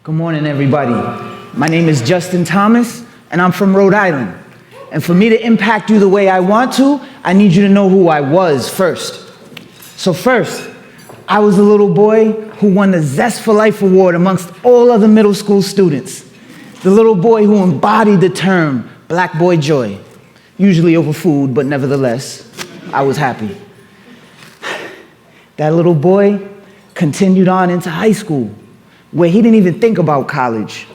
Good morning, everybody. My name is Justin Thomas, and I'm from Rhode Island. And for me to impact you the way I want to, I need you to know who I was first. So first, I was a little boy who won the Zest for Life Award amongst all other middle school students. The little boy who embodied the term Black Boy Joy, usually over food, but nevertheless, I was happy. That little boy continued on into high school, where he didn't even think about college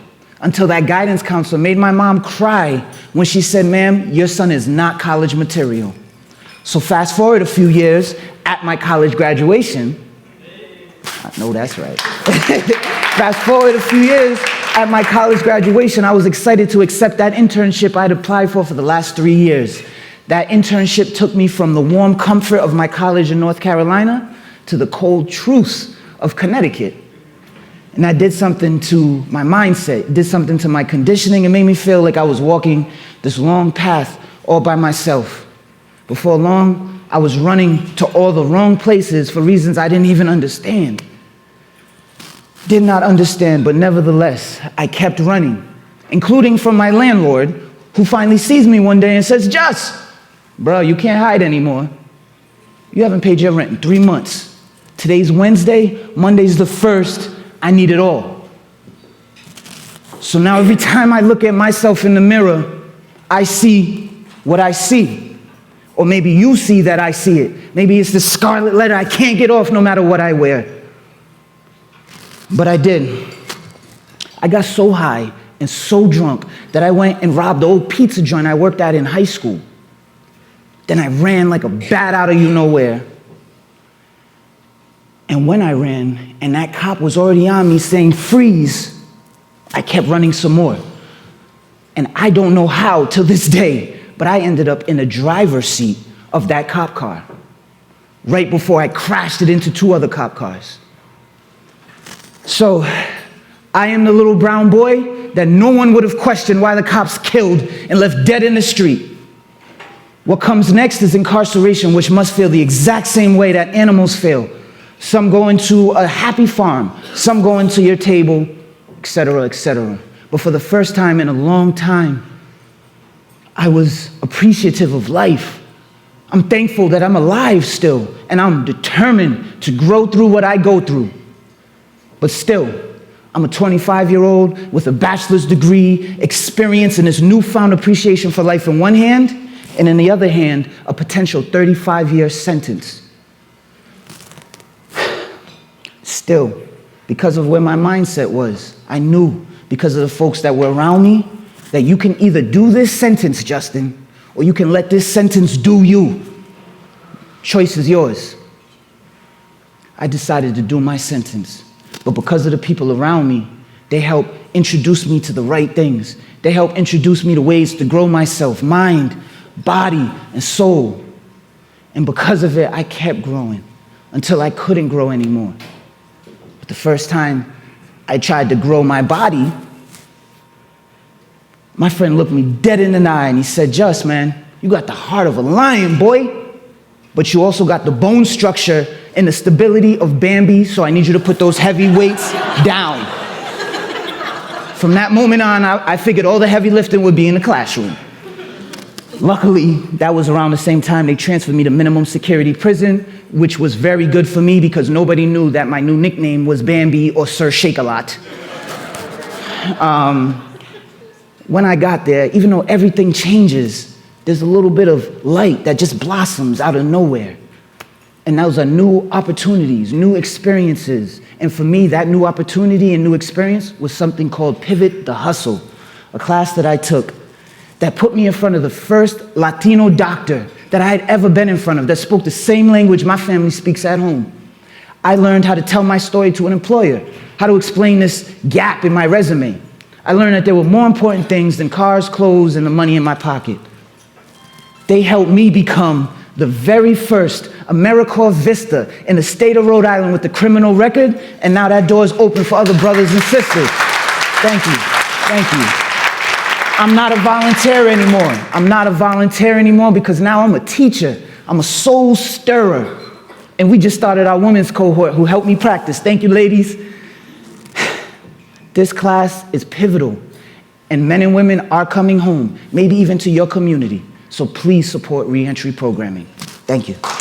until that guidance counselor made my mom cry when she said, "Ma'am, your son is not college material." So fast forward a few years, at my college graduation, I know that's right. Fast forward a few years, at my college graduation, I was excited to accept that internship I'd applied for the last 3 years. That internship took me from the warm comfort of my college in North Carolina to the cold truths of Connecticut. And that did something to my mindset, did something to my conditioning. It made me feel like I was walking this long path all by myself. Before long, I was running to all the wrong places for reasons I didn't even understand. Did not understand, but nevertheless, I kept running, including from my landlord, who finally sees me one day and says, "Just, bro, you can't hide anymore. You haven't paid your rent in 3 months. Today's Wednesday, Monday's the 1st. I need it all." So now every time I look at myself in the mirror, I see what I see. Or maybe you see that I see it. Maybe it's the scarlet letter I can't get off no matter what I wear. But I did. I got so high and so drunk that I went and robbed the old pizza joint I worked at in high school. Then I ran like a bat out of you-know-where. And when I ran, and that cop was already on me saying, "Freeze," I kept running some more. And I don't know how till this day, but I ended up in the driver's seat of that cop car, right before I crashed it into 2 other cop cars. So, I am the little brown boy that no one would have questioned why the cops killed and left dead in the street. What comes next is incarceration, which must feel the exact same way that animals feel. Some go into a happy farm, some go into your table, etc., etc. But for the first time in a long time, I was appreciative of life. I'm thankful that I'm alive still, and I'm determined to grow through what I go through. But still, I'm a 25-year-old with a bachelor's degree, experience, and this newfound appreciation for life in one hand, and in the other hand, a potential 35-year sentence. Still, because of where my mindset was, I knew, because of the folks that were around me, that you can either do this sentence, Justin, or you can let this sentence do you. Choice is yours. I decided to do my sentence, but because of the people around me, they helped introduce me to the right things. They helped introduce me to ways to grow myself, mind, body, and soul. And because of it, I kept growing until I couldn't grow anymore. The first time I tried to grow my body, my friend looked me dead in the eye and he said, "Just, man, you got the heart of a lion, boy, but you also got the bone structure and the stability of Bambi, so I need you to put those heavy weights down." From that moment on, I figured all the heavy lifting would be in the classroom. Luckily, that was around the same time they transferred me to minimum security prison, which was very good for me because nobody knew that my new nickname was Bambi or Sir Shake-a-Lot. When I got there, even though everything changes, there's a little bit of light that just blossoms out of nowhere. And those are new opportunities, new experiences. And for me, that new opportunity and new experience was something called Pivot the Hustle, a class that I took that put me in front of the first Latino doctor that I had ever been in front of, that spoke the same language my family speaks at home. I learned how to tell my story to an employer, how to explain this gap in my resume. I learned that there were more important things than cars, clothes, and the money in my pocket. They helped me become the very first AmeriCorps Vista in the state of Rhode Island with the criminal record, and now that door is open for other brothers and sisters. Thank you, thank you. I'm not a volunteer anymore. I'm not a volunteer anymore because now I'm a teacher. I'm a soul stirrer. And we just started our women's cohort who helped me practice. Thank you, ladies. This class is pivotal, and men and women are coming home, maybe even to your community. So please support reentry programming. Thank you.